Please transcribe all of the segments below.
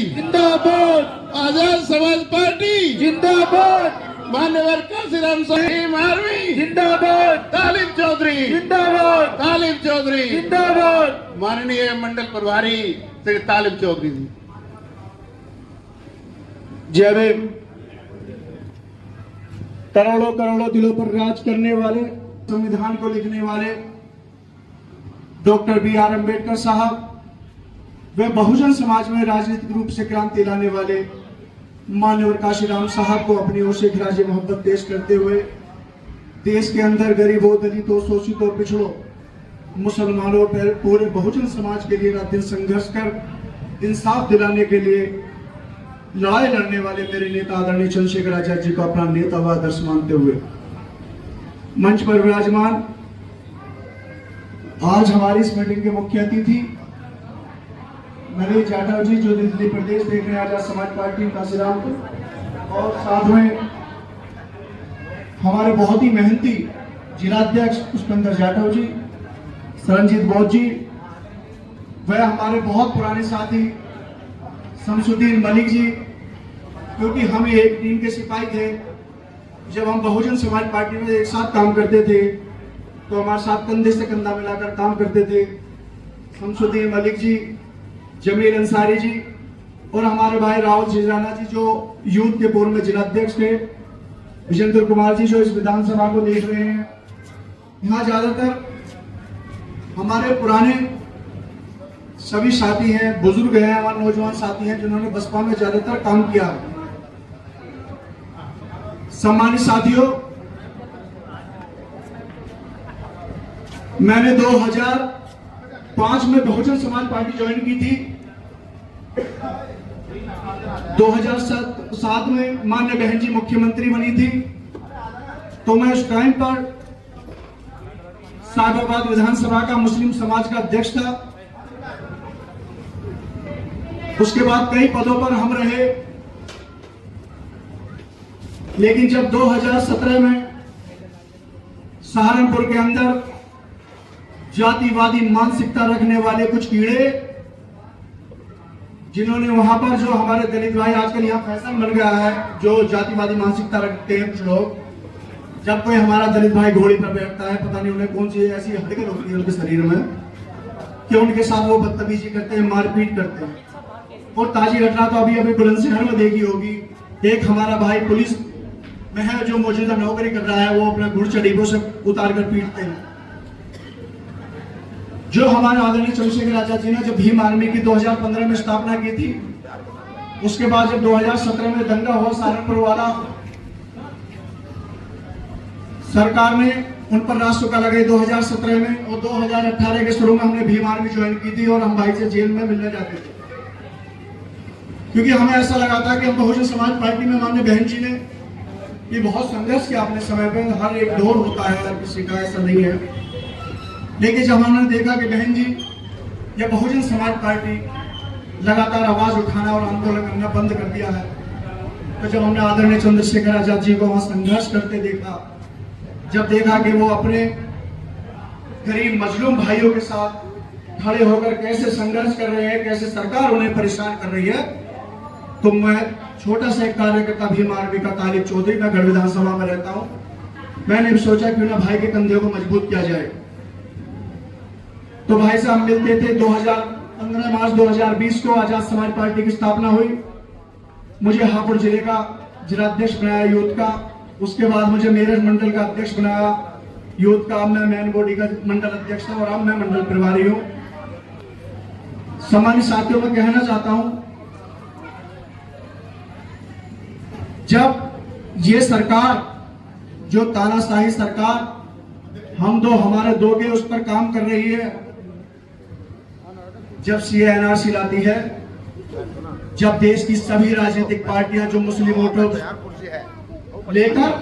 जिंदाबाद, आजाद समाज पार्टी जिंदाबाद, मान्यवर काशीराम साहिब आर्मी जिंदाबाद, तालिब चौधरी जिंदाबाद, तालिब चौधरी जिंदाबाद। माननीय मंडल प्रभारी श्री तालिब चौधरी जी। जय भीम। करोड़ों करोड़ों दिलों पर राज करने वाले, संविधान को लिखने वाले डॉक्टर बी.आर. अम्बेडकर साहब, वे बहुजन समाज में राजनीतिक रूप से क्रांति लाने वाले मान्यवर काशीराम साहब को अपनी ओर से खराज मोहब्बत पेश करते हुए देश के अंदर गरीबों, दलितों, शोषितों, पिछड़ों, मुसलमानों पर पूरे बहुजन समाज के लिए रात दिन संघर्ष कर इंसाफ दिलाने के लिए लड़ाई लड़ने वाले मेरे नेता आदरणीय चंद्रशेखर आजाद जी को अपना नेता व आदर्श मानते हुए मंच पर विराजमान आज हमारी इस मीटिंग के मुख्य अतिथि नरेश जाटव जी, जो दिल्ली प्रदेश देख रहे हैं आजाद समाज पार्टी काशीराम को, और साथ में हमारे बहुत ही मेहनती जिलाध्यक्ष पुष्पेंद्र जाटव जी, सरनजीत बौद्ध जी, वह हमारे बहुत पुराने साथी शमसुद्दीन मलिक जी, क्योंकि हम एक टीम के सिपाही थे। जब हम बहुजन समाज पार्टी में एक साथ काम करते थे तो हमारे साथ कंधे से कंधा मिलाकर काम करते थे शमसुद्दीन मलिक जी, जमील अंसारी जी और हमारे भाई राहुल झिजराना जी, जो यूथ के पूर्व में जिलाध्यक्ष थे, विजेंद्र कुमार जी, जो इस विधानसभा को देख रहे हैं। यहाँ ज्यादातर हमारे पुराने सभी साथी हैं, बुजुर्ग हैं, हमारे नौजवान साथी हैं जिन्होंने बसपा में ज्यादातर काम किया। सम्मानित साथियों, मैंने 2005 में बहुजन समाज पार्टी ज्वाइन की थी। 2007 में माननीय बहन जी मुख्यमंत्री बनी थी, तो मैं उस टाइम पर साहिबाबाद विधानसभा का मुस्लिम समाज का अध्यक्ष था। उसके बाद कई पदों पर हम रहे, लेकिन जब 2017 में सहारनपुर के अंदर जातिवादी मानसिकता रखने वाले कुछ कीड़े, जिन्होंने वहां पर जो हमारे दलित भाई, आजकल यहाँ फैशन बन गया है, जो जातिवादी मानसिकता रखते हैं कुछ लोग, जब कोई हमारा दलित भाई घोड़ी पर बैठता है, पता नहीं उन्हें कौन सी ऐसी हरकत होती है उनके शरीर में कि उनके साथ वो बदतमीजी करते हैं, मारपीट करते हैं। और ताजी घटना तो अभी बुलंदशहर में देखी होगी, एक हमारा भाई पुलिस में है जो मौजूदा नौकरी कर रहा है, वो अपना घुड़चढ़ी से उतार कर पीटते हैं। जो हमारे आदरणीय चंद्रशेखर आजाद जी ने जब भीम आर्मी की 2015 में स्थापना की थी, उसके बाद जब 2017 में दंगा हुआ सहारनपुर वाला, सरकार ने उन पर राष्ट्रका लगाई 2017 में, और 2018 के शुरू में हमने भीम आर्मी ज्वाइन की थी और हम भाई से जेल में मिलने जाते थे, क्योंकि हमें ऐसा लगा था कि हम बहुजन समाज पार्टी में माननीय बहन जी ने ये बहुत संघर्ष किया अपने समय पे, हर एक दौर होता है, हर किसी का ऐसा नहीं है। लेकिन जब हमने देखा कि बहन जी या बहुजन समाज पार्टी लगातार आवाज उठाना और आंदोलन करना बंद कर दिया है, तो जब हमने आदरणीय चंद्रशेखर आजाद जी को वहां संघर्ष करते देखा, जब देखा कि वो अपने गरीब मजलूम भाइयों के साथ खड़े होकर कैसे संघर्ष कर रहे हैं, कैसे सरकार उन्हें परेशान कर रही है, तो मैं छोटा सा एक कार्यकर्ता भीम आर्मी का तालिब चौधरी, मैं गढ़ विधानसभा में रहता हूं, मैंने भी सोचा क्यों ना भाई के कंधे को मजबूत किया जाए। तो भाई से हम मिलते थे। 15 मार्च 2020 को आजाद समाज पार्टी की स्थापना हुई। मुझे हापुड़ जिले का जिलाध्यक्ष बनाया यूथ का, उसके बाद मुझे मेरठ मंडल का अध्यक्ष बनाया यूथ का, मैं मैन बॉडी का मंडल अध्यक्ष था और अब मैं मंडल प्रभारी हूं। सम्मानित साथियों, मैं कहना चाहता हूं, जब ये सरकार, जो तानाशाही सरकार हम दो हमारे दो के उस पर काम कर रही है, जब CA/NRC लाती है, जब देश की सभी राजनीतिक पार्टियां जो मुस्लिम वोटों लेकर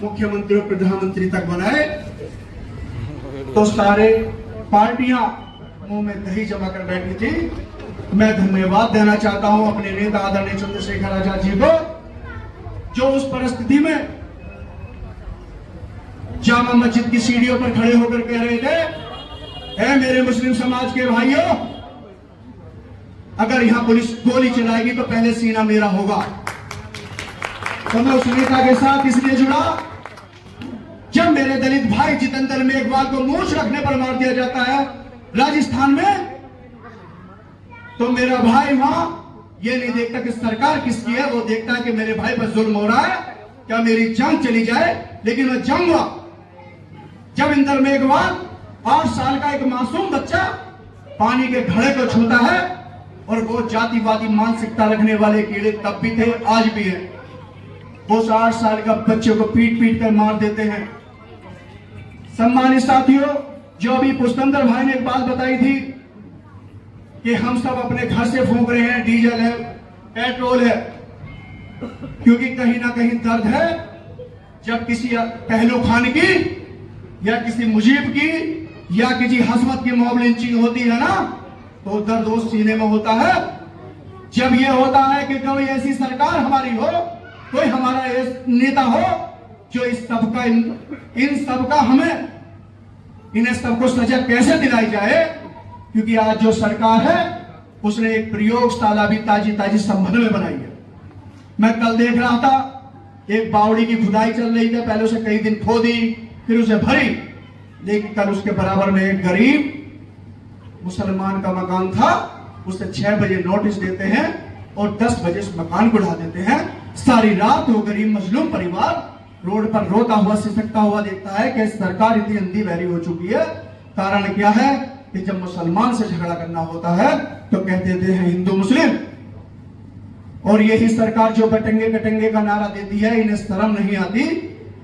मुख्यमंत्री और प्रधानमंत्री तक बनाए, तो सारे पार्टियां मुंह में दही जमा कर बैठी थी। मैं धन्यवाद देना चाहता हूं अपने नेता आदरणीय चंद्रशेखर आजाद जी को, जो उस परिस्थिति में जामा मस्जिद की सीढ़ियों पर खड़े होकर कह रहे थे, ऐ मेरे मुस्लिम समाज के भाइयों, अगर यहां पुलिस गोली चलाएगी तो पहले सीना मेरा होगा। तो मैं उस नेता के साथ इसलिए जुड़ा, जब मेरे दलित भाई जितेंद्र मेघवाल को मूंछ रखने पर मार दिया जाता है राजस्थान में, तो मेरा भाई वहां ये नहीं देखता कि सरकार किसकी है, वो देखता है कि मेरे भाई पर जुल्म हो रहा है, क्या मेरी जान चली जाए, लेकिन मैं जाऊंगा। जब इंदर मेघवाल 8 साल का एक मासूम बच्चा पानी के घड़े को छूता है, और वो जातिवादी मानसिकता रखने वाले कीड़े तब भी थे, आज भी है, उस 8 साल का बच्चे को पीट पीट कर मार देते हैं। सम्मानित साथियों, जो अभी पुष्पेंद्र भाई ने एक बात बताई थी कि हम सब अपने घर से फूंक रहे हैं, डीजल है, पेट्रोल है, क्योंकि कहीं ना कहीं दर्द है। जब किसी पहलू खान की या किसी मुजीब की या किसी हसमत की मॉब लिंचिंग होती है ना, तो दर्द उस सीने में होता है। जब यह होता है कि कोई ऐसी सरकार हमारी हो, कोई हमारा नेता हो जो इस सबका इन सबका हमें इन्हें सबको सजा कैसे दिलाई जाए, क्योंकि आज जो सरकार है उसने एक प्रयोगशाला भी ताजी ताजी संभल में बनाई है। मैं कल देख रहा था, एक बावड़ी की खुदाई चल रही थी, पहले उसे कई दिन खोदी, फिर उसे भरी, लेकिन कल उसके बराबर में एक गरीब मुसलमान का मकान था, उसे 6 बजे नोटिस देते हैं और 10 बजे उस मकान को ढा देते हैं। सारी रात वो गरीब मजलूम परिवार रोड पर रोता हुआ सिसकता हुआ देखता है कि सरकार इतनी अंधी बहरी हो चुकी है। कारण क्या है कि जब मुसलमान से झगड़ा करना होता है तो कह देते हैं हिंदू मुस्लिम, और यही सरकार जो बटेंगे कटेंगे का नारा देती है, इन्हें शर्म नहीं आती।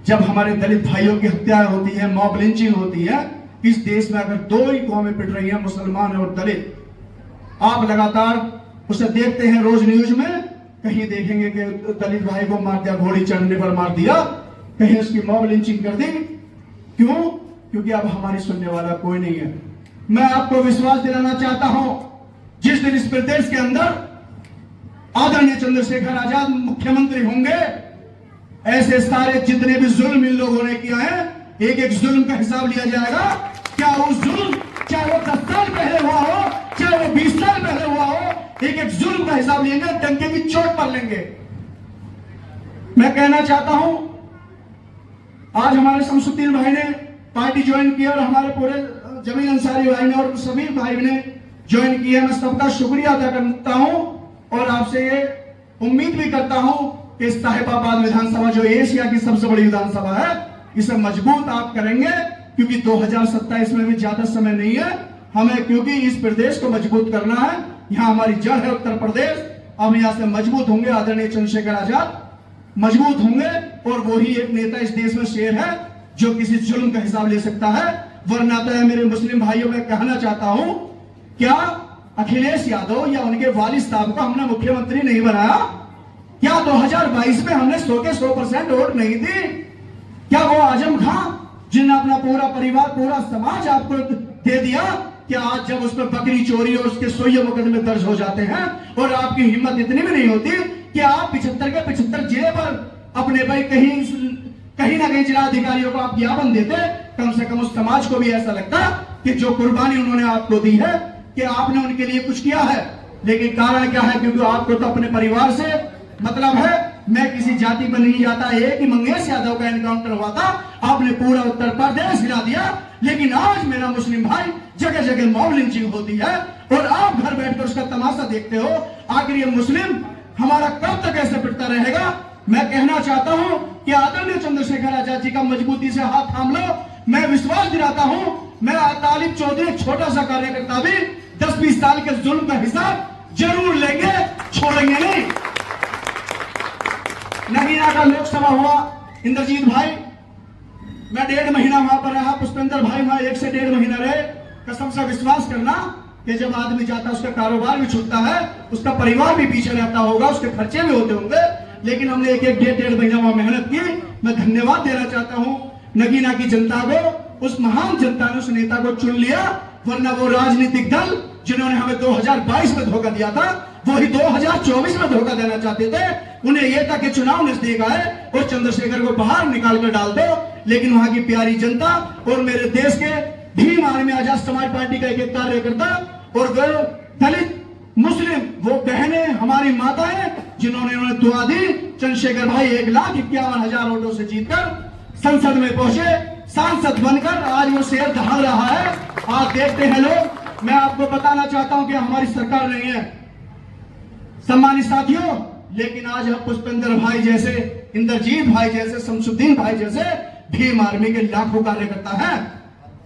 जब हमारे दलित भाइयों की हत्याएं होती है, मॉब लिंचिंग होती है, इस देश में अगर 2 ही कौमें पिट रही हैं, मुसलमान और दलित, आप लगातार उसे देखते हैं रोज न्यूज में, कहीं देखेंगे कि दलित भाई को मार दिया, घोड़ी चढ़ने पर मार दिया, कहीं उसकी मॉब लिंचिंग कर दी। क्यों? क्योंकि अब हमारी सुनने वाला कोई नहीं है। मैं आपको विश्वास दिलाना चाहता हूं, जिस दिन इस प्रदेश के अंदर आदरणीय चंद्रशेखर आजाद मुख्यमंत्री होंगे, ऐसे सारे जितने भी जुल्म इन लोगों ने किया है, एक एक जुल्म का हिसाब लिया जाएगा। क्या वो जुल्म, चाहे वो 10 साल पहले हुआ हो, चाहे वो 20 साल पहले हुआ हो, एक एक जुल्म का हिसाब लेंगे, डंके की चोट पर लेंगे। मैं कहना चाहता हूं, आज हमारे शमसुद्दीन भाई ने पार्टी ज्वाइन किया और हमारे पूरे जमीन अंसारी भाई ने और सभी भाई ने ज्वाइन किया। मैं सबका शुक्रिया अदा करता हूं और आपसे ये उम्मीद भी करता हूं कि साहिबाबाद विधानसभा जो एशिया की सबसे बड़ी विधानसभा है, इसे मजबूत आप करेंगे, क्योंकि 2027 में भी ज्यादा समय नहीं है हमें, क्योंकि इस प्रदेश को मजबूत करना है। यहाँ हमारी जड़ है उत्तर प्रदेश, हम यहाँ से मजबूत होंगे। आदरणीय चंद्रशेखर आजाद मजबूत होंगे और वही एक नेता इस देश में शेर है जो किसी जुल्म का हिसाब ले सकता है। वरना तो मेरे मुस्लिम भाइयों में कहना चाहता हूं, क्या अखिलेश यादव या उनके वालिद साहब को हमने मुख्यमंत्री नहीं बनाया? क्या 2022 में हमने 100 के 100% वोट नहीं दी? क्या वो आजम खां जिन्हें अपना पूरा परिवार, पूरा समाज आपको दे दिया, क्या आज जब उस पर बकरी चोरी और उसके 100 मुकदमे दर्ज हो जाते हैं और आपकी हिम्मत इतनी भी नहीं होती कि आप 75 के 75 जिले पर अपने भाई कहीं ना कहीं जिला अधिकारियों को आप ज्ञापन देते, कम से कम उस समाज को भी ऐसा लगता कि जो कुर्बानी उन्होंने आपको दी है कि आपने उनके लिए कुछ किया है। लेकिन कारण क्या है? क्योंकि आपको तो अपने परिवार से मतलब है। मैं किसी जाति पर नहीं जाता, एक ही मंगेश यादव का एनकाउंटर हुआ था, आपने पूरा उत्तर प्रदेश हिला दिया। लेकिन आज मेरा मुस्लिम भाई जगह जगह मॉब लिंचिंग होती है और आप घर बैठकर उसका तमाशा देखते हो। आखिर ये मुस्लिम हमारा कब तक ऐसे पिटता रहेगा? मैं कहना चाहता हूं कि आदरणीय चंद्रशेखर आजाद जी का मजबूती से हाथ थाम लो। मैं विश्वास दिलाता हूं, मैं तालिब चौधरी एक छोटा सा कार्यकर्ता भी 10-20 साल के जुल्म का हिसाब जरूर लेंगे, छोड़ेंगे नहीं। नगीना का लोकसभा हुआ, इंद्रजीत भाई, मैं 1.5 महीना वहां पर रहा, पुष्पेंद्र भाई वहां 1 से 1.5 महीना रहे। कसम से विश्वास करना कि जब आदमी जाता है उसका कारोबार भी छूटता है, उसका परिवार भी पीछे रहता होगा, उसके खर्चे भी होते होंगे, लेकिन हमने एक 1.5 महीना वहां मेहनत की। मैं धन्यवाद देना चाहता हूं नगीना की जनता को। उस महान जनता ने उस नेता को चुन लिया, वरना वो राजनीतिक दल जिन्होंने हमें 2022 में धोखा दिया था, वही 2024 में धोखा देना चाहते थे। उन्हें यह था कि चुनाव नजदीक आए और चंद्रशेखर को बाहर निकाल कर डाल दो। लेकिन वहां की प्यारी जनता और मेरे देश के भीम आर्मी आजाद समाज पार्टी का एक कार्यकर्ता और दलित मुस्लिम वो बहनें, हमारी माताएं जिन्होंने उन्हें दुआ दी। चंद्रशेखर भाई 1,51,000 वोटों से जीतकर संसद में पहुंचे, सांसद बनकर आज वो शेर दहाड़ रहा है। आप देखते हैं लोग। मैं आपको बताना चाहता हूं कि हमारी सरकार नहीं है सम्मानित साथियों, लेकिन आज हम पुष्पेंद्र भाई जैसे, इंद्रजीत भाई जैसे, शमसुद्दीन भाई जैसे भीम आर्मी के लाखों कार्यकर्ता हैं।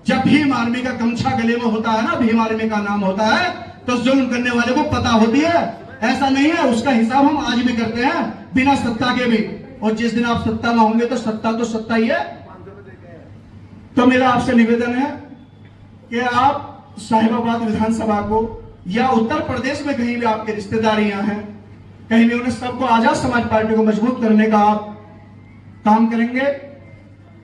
जब भीम आर्मी का गमछा गले में होता है ना, भीम आर्मी का नाम होता है, तो जुल्म करने वाले को पता होती है। ऐसा नहीं है, उसका हिसाब हम आज भी करते हैं बिना सत्ता के भी। और जिस दिन आप सत्ता में होंगे तो सत्ता ही है। तो मेरा आपसे निवेदन है कि आप साहिबाबाद विधानसभा को या उत्तर प्रदेश में कहीं भी आपके रिश्तेदारियां हैं, कहीं भी उन्हें सबको आजाद समाज पार्टी को मजबूत करने का आप काम करेंगे,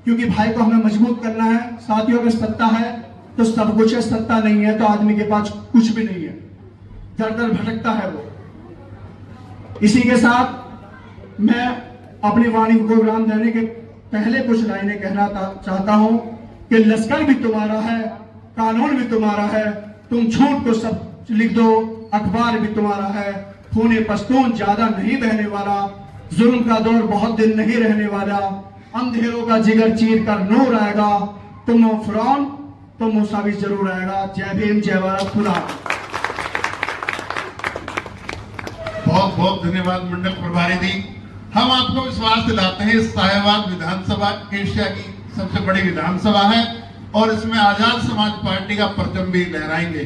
क्योंकि भाई को हमें मजबूत करना है। साथियों, अगर सत्ता है तो सब कुछ है, सत्ता नहीं है तो आदमी के पास कुछ भी नहीं है, दर दर भटकता है वो। इसी के साथ मैं अपनी वाणी को विराम देने के पहले कुछ लाइनें कहना चाहता हूं कि लश्कर भी तुम्हारा है, कानून भी तुम्हारा है, तुम झूठ को सब लिख दो, अखबार भी तुम्हारा है। खूने पश्तून ज्यादा नहीं बहने वाला, जुल्म का दौर बहुत दिन नहीं रहने वाला, अंधेरों का जिगर चीर कर नूर आएगा, तुम हो फिरौन तो मूसा भी जरूर आएगा। जय भीम, जय भारत, खुदा। बहुत बहुत धन्यवाद मंडल प्रभारी जी। हम आपको विश्वास दिलाते हैं, साहिबाबाद विधानसभा एशिया की सबसे बड़ी विधानसभा है और इसमें आजाद समाज पार्टी का परचम भी लहराएंगे।